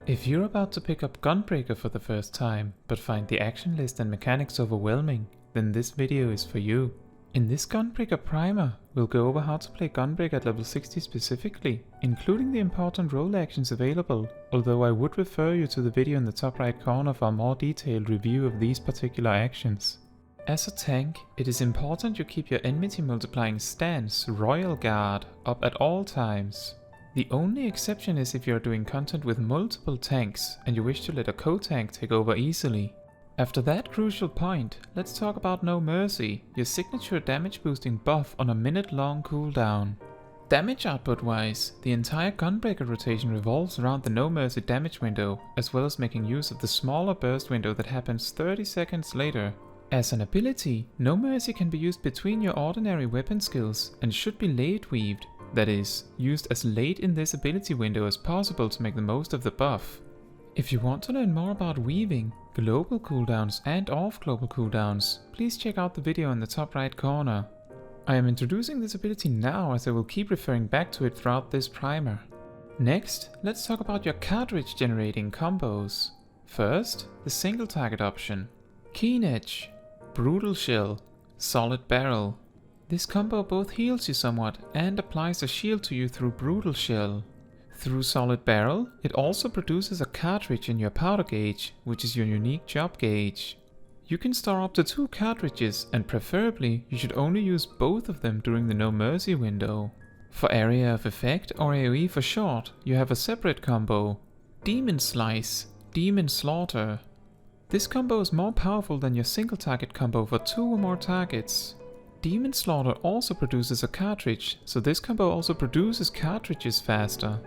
If you're about to pick up Gunbreaker for the first time, but find the action list and mechanics overwhelming, then this video is for you. In this Gunbreaker Primer, we'll go over how to play Gunbreaker at level 60 specifically, including the important role actions available, although I would refer you to the video in the top right corner for a more detailed review of these particular actions. As a tank, it is important you keep your enmity multiplying stance, Royal Guard, up at all times. The only exception is if you are doing content with multiple tanks and you wish to let a co-tank take over easily. After that crucial point, let's talk about No Mercy, your signature damage boosting buff on a minute-long cooldown. Damage output wise, the entire Gunbreaker rotation revolves around the No Mercy damage window, as well as making use of the smaller burst window that happens 30 seconds later. As an ability, No Mercy can be used between your ordinary weapon skills and should be Lateweaved, that is, used as late in this ability window as possible to make the most of the buff. If you want to learn more about weaving, global cooldowns and off-global cooldowns, please check out the video in the top right corner. I am introducing this ability now as I will keep referring back to it throughout this primer. Next, let's talk about your cartridge generating combos. First, the single target option. Keen Edge, Brutal Shell, Solid Barrel. This combo both heals you somewhat and applies a shield to you through Brutal Shell. Through Solid Barrel, it also produces a cartridge in your powder gauge, which is your unique job gauge. You can store up to 2 cartridges, and preferably you should only use both of them during the No Mercy window. For area of effect, or AoE for short, you have a separate combo. Demon Slice, Demon Slaughter. This combo is more powerful than your single target combo for 2 or more targets. Demon Slaughter also produces a cartridge, so this combo also produces cartridges faster.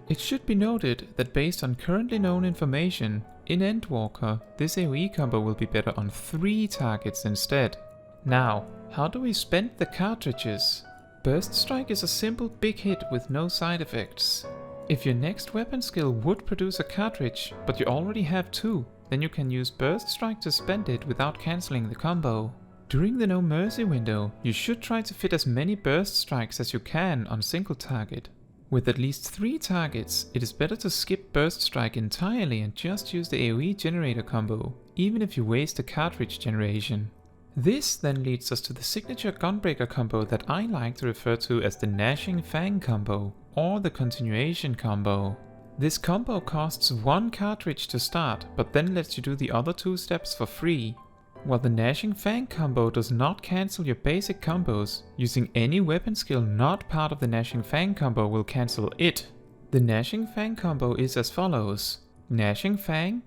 It should be noted that based on currently known information, in Endwalker, this AoE combo will be better on 3 targets instead. Now, how do we spend the cartridges? Burst Strike is a simple big hit with no side effects. If your next weapon skill would produce a cartridge, but you already have 2, then you can use Burst Strike to spend it without cancelling the combo. During the No Mercy window, you should try to fit as many burst strikes as you can on single target. With at least 3 targets, it is better to skip burst strike entirely and just use the AoE generator combo, even if you waste a cartridge generation. This then leads us to the signature Gunbreaker combo that I like to refer to as the Gnashing Fang combo, or the continuation combo. This combo costs 1 cartridge to start, but then lets you do the other 2 steps for free. While the Gnashing Fang combo does not cancel your basic combos, using any weapon skill not part of the Gnashing Fang combo will cancel it. The Gnashing Fang combo is as follows: Gnashing Fang,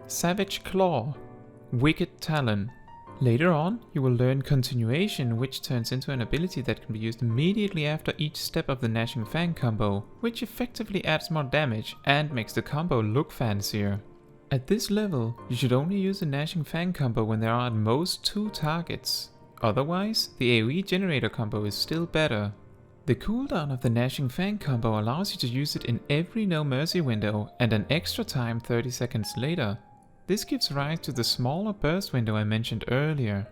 Savage Claw, Wicked Talon. Later on, you will learn Continuation, which turns into an ability that can be used immediately after each step of the Gnashing Fang combo, which effectively adds more damage and makes the combo look fancier. At this level, you should only use the Gnashing Fang combo when there are at most 2 targets. Otherwise, the AoE generator combo is still better. The cooldown of the Gnashing Fang combo allows you to use it in every No Mercy window and an extra time 30 seconds later. This gives rise to the smaller burst window I mentioned earlier.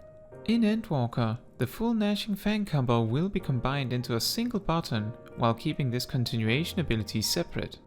In Endwalker, the full Gnashing Fang combo will be combined into a single button, while keeping this continuation ability separate.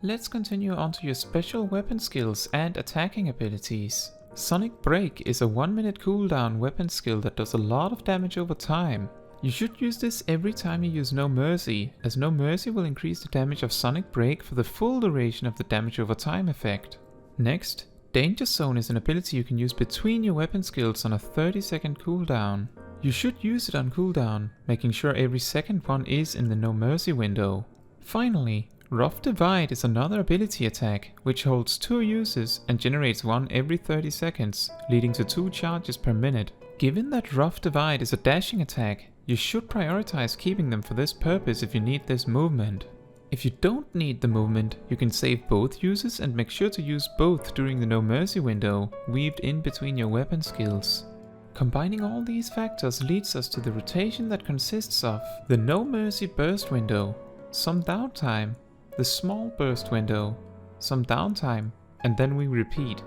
Let's continue on to your special weapon skills and attacking abilities. Sonic Break is a 1-minute cooldown weapon skill that does a lot of damage over time. You should use this every time you use No Mercy, as No Mercy will increase the damage of Sonic Break for the full duration of the damage over time effect. Next, Danger Zone is an ability you can use between your weapon skills on a 30-second cooldown. You should use it on cooldown, making sure every second one is in the No Mercy window. Finally, Rough Divide is another ability attack, which holds 2 uses and generates 1 every 30 seconds, leading to 2 charges per minute. Given that Rough Divide is a dashing attack, you should prioritize keeping them for this purpose if you need this movement. If you don't need the movement, you can save both uses and make sure to use both during the No Mercy window, weaved in between your weapon skills. Combining all these factors leads us to the rotation that consists of the No Mercy burst window, some downtime, the small burst window, some downtime, and then we repeat.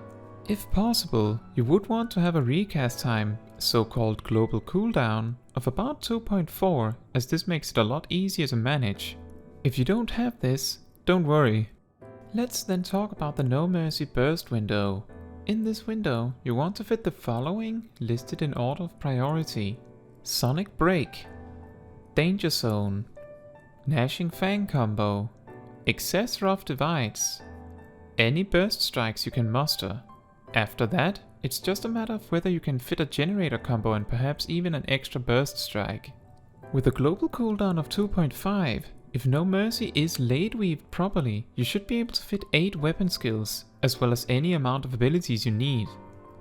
If possible, you would want to have a recast time, so-called global cooldown, of about 2.4, as this makes it a lot easier to manage. If you don't have this, don't worry. Let's then talk about the No Mercy burst window. In this window, you want to fit the following listed in order of priority: Sonic Break, Danger Zone, Gnashing Fang combo, Excess Rough Divides, any burst strikes you can muster. After that, it's just a matter of whether you can fit a generator combo and perhaps even an extra burst strike. With a global cooldown of 2.5, if No Mercy is Lateweaved properly, you should be able to fit 8 weapon skills, as well as any amount of abilities you need.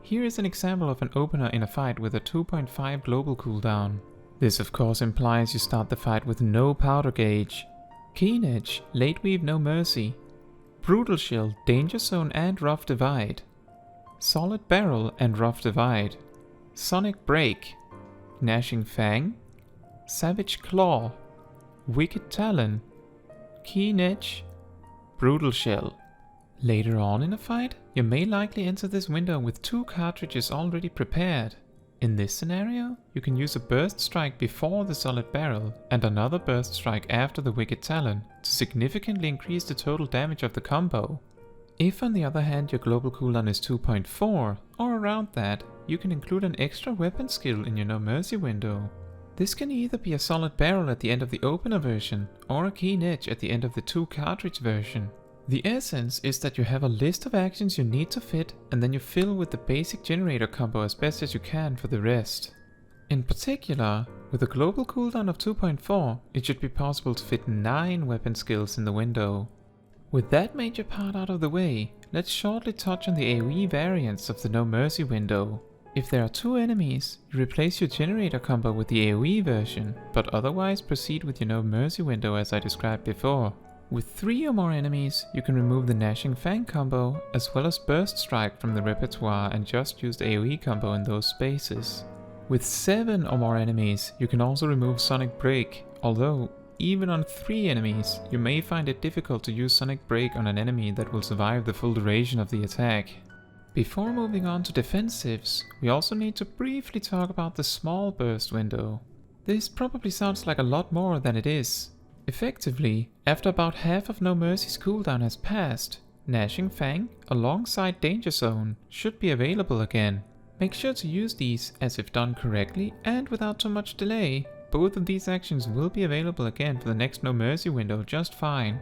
Here is an example of an opener in a fight with a 2.5 global cooldown. This of course implies you start the fight with no powder gauge. Keen Edge, Lateweave No Mercy, Brutal Shield, Danger Zone and Rough Divide, Solid Barrel and Rough Divide, Sonic Break, Gnashing Fang, Savage Claw, Wicked Talon, Keen Edge, Brutal Shell. Later on in a fight, you may likely enter this window with 2 cartridges already prepared. In this scenario, you can use a burst strike before the solid barrel and another burst strike after the Wicked Talon to significantly increase the total damage of the combo. If on the other hand your global cooldown is 2.4 or around that, you can include an extra weapon skill in your No Mercy window. This can either be a solid barrel at the end of the opener version or a Keen Edge at the end of the 2 cartridge version. The essence is that you have a list of actions you need to fit and then you fill with the basic generator combo as best as you can for the rest. In particular, with a global cooldown of 2.4, it should be possible to fit 9 weapon skills in the window. With that major part out of the way, let's shortly touch on the AoE variants of the No Mercy window. If there are 2 enemies, you replace your generator combo with the AoE version, but otherwise proceed with your No Mercy window as I described before. With 3 or more enemies, you can remove the Gnashing Fang combo as well as Burst Strike from the repertoire and just use the AoE combo in those spaces. With 7 or more enemies, you can also remove Sonic Break, although even on 3 enemies, you may find it difficult to use Sonic Break on an enemy that will survive the full duration of the attack. Before moving on to defensives, we also need to briefly talk about the small burst window. This probably sounds like a lot more than it is. Effectively, after about half of No Mercy's cooldown has passed, Gnashing Fang alongside Danger Zone should be available again. Make sure to use these, as if done correctly and without too much delay, both of these actions will be available again for the next No Mercy window just fine.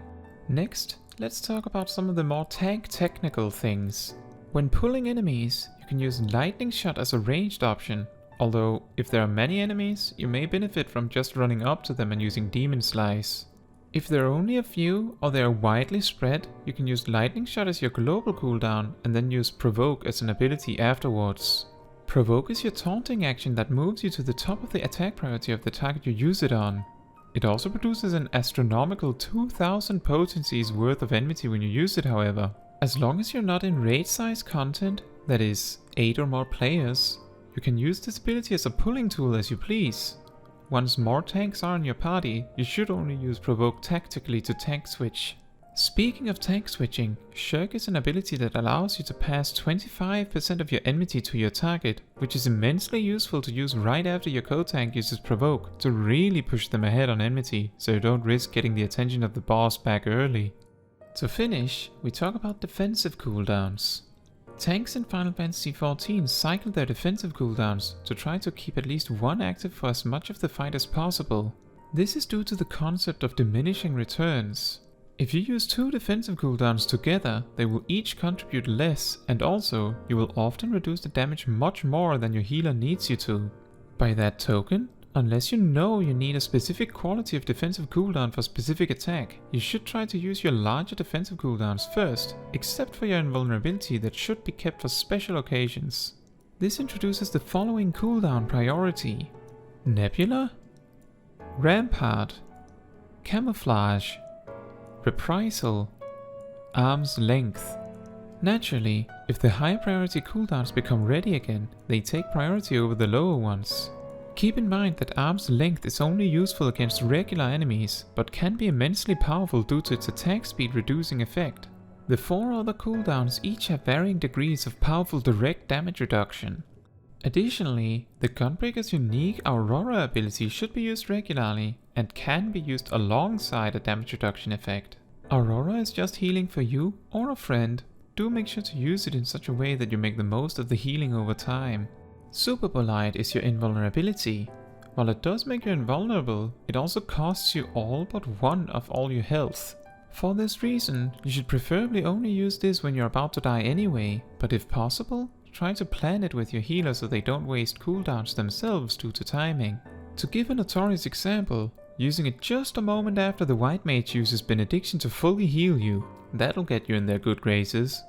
Next, let's talk about some of the more tank technical things. When pulling enemies, you can use Lightning Shot as a ranged option, although if there are many enemies, you may benefit from just running up to them and using Demon Slice. If there are only a few or they are widely spread, you can use Lightning Shot as your global cooldown and then use Provoke as an ability afterwards. Provoke is your taunting action that moves you to the top of the attack priority of the target you use it on. It also produces an astronomical 2000 potencies worth of enmity when you use it, however. As long as you're not in raid size content, that is 8 or more players, you can use this ability as a pulling tool as you please. Once more tanks are in your party, you should only use Provoke tactically to tank switch. Speaking of tank switching, Shirk is an ability that allows you to pass 25% of your enmity to your target, which is immensely useful to use right after your co-tank uses Provoke to really push them ahead on enmity, so you don't risk getting the attention of the boss back early. To finish, we talk about defensive cooldowns. Tanks in Final Fantasy XIV cycle their defensive cooldowns to try to keep at least one active for as much of the fight as possible. This is due to the concept of diminishing returns. If you use 2 defensive cooldowns together, they will each contribute less, and also you will often reduce the damage much more than your healer needs you to. By that token, unless you know you need a specific quality of defensive cooldown for a specific attack, you should try to use your larger defensive cooldowns first, except for your invulnerability that should be kept for special occasions. This introduces the following cooldown priority: Nebula, Rampart, Camouflage, Reprisal, Arm's Length. Naturally, if the high priority cooldowns become ready again, they take priority over the lower ones. Keep in mind that Arm's Length is only useful against regular enemies, but can be immensely powerful due to its attack speed reducing effect. The 4 other cooldowns each have varying degrees of powerful direct damage reduction. Additionally, the Gunbreaker's unique Aurora ability should be used regularly, and can be used alongside a damage reduction effect. Aurora is just healing for you or a friend. Do make sure to use it in such a way that you make the most of the healing over time. Super Polite is your invulnerability. While it does make you invulnerable, it also costs you all but one of all your health. For this reason, you should preferably only use this when you're about to die anyway, but if possible, try to plan it with your healer so they don't waste cooldowns themselves due to timing. To give a notorious example, using it just a moment after the White Mage uses Benediction to fully heal you, that'll get you in their good graces.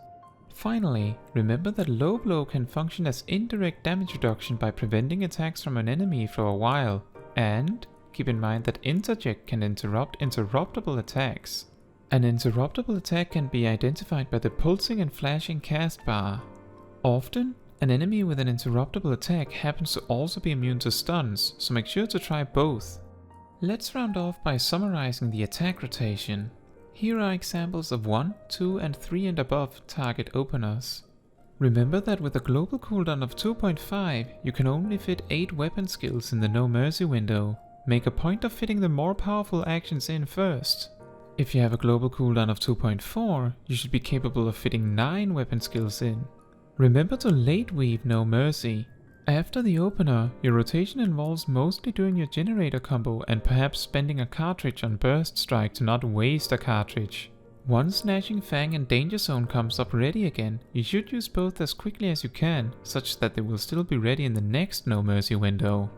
Finally, remember that Low Blow can function as indirect damage reduction by preventing attacks from an enemy for a while, and keep in mind that Interject can interrupt interruptible attacks. An interruptible attack can be identified by the pulsing and flashing cast bar. Often, an enemy with an interruptible attack happens to also be immune to stuns, so make sure to try both. Let's round off by summarizing the attack rotation. Here are examples of 1, 2 and 3 and above target openers. Remember that with a global cooldown of 2.5, you can only fit 8 weapon skills in the No Mercy window. Make a point of fitting the more powerful actions in first. If you have a global cooldown of 2.4, you should be capable of fitting 9 weapon skills in. Remember to Lateweave No Mercy. After the opener, your rotation involves mostly doing your generator combo and perhaps spending a cartridge on Burst Strike to not waste a cartridge. Once Gnashing, Fang and Danger Zone comes up ready again, you should use both as quickly as you can, such that they will still be ready in the next No Mercy window.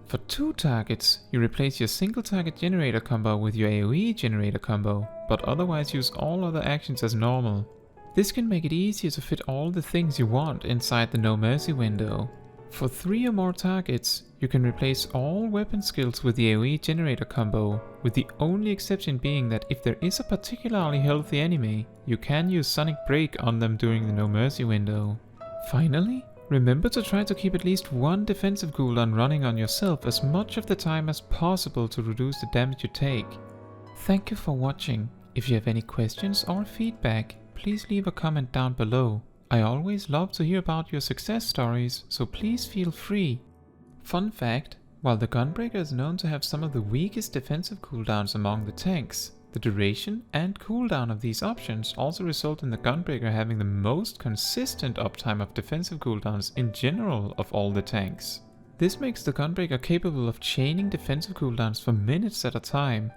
For 2 targets, you replace your single target generator combo with your AoE generator combo, but otherwise use all other actions as normal. This can make it easier to fit all the things you want inside the No Mercy window. For 3 or more targets, you can replace all weapon skills with the AoE generator combo, with the only exception being that if there is a particularly healthy enemy, you can use Sonic Break on them during the No Mercy window. Finally, remember to try to keep at least one defensive cooldown running on yourself as much of the time as possible to reduce the damage you take. Thank you for watching. If you have any questions or feedback, please leave a comment down below. I always love to hear about your success stories, so please feel free. Fun fact, while the Gunbreaker is known to have some of the weakest defensive cooldowns among the tanks, the duration and cooldown of these options also result in the Gunbreaker having the most consistent uptime of defensive cooldowns in general of all the tanks. This makes the Gunbreaker capable of chaining defensive cooldowns for minutes at a time,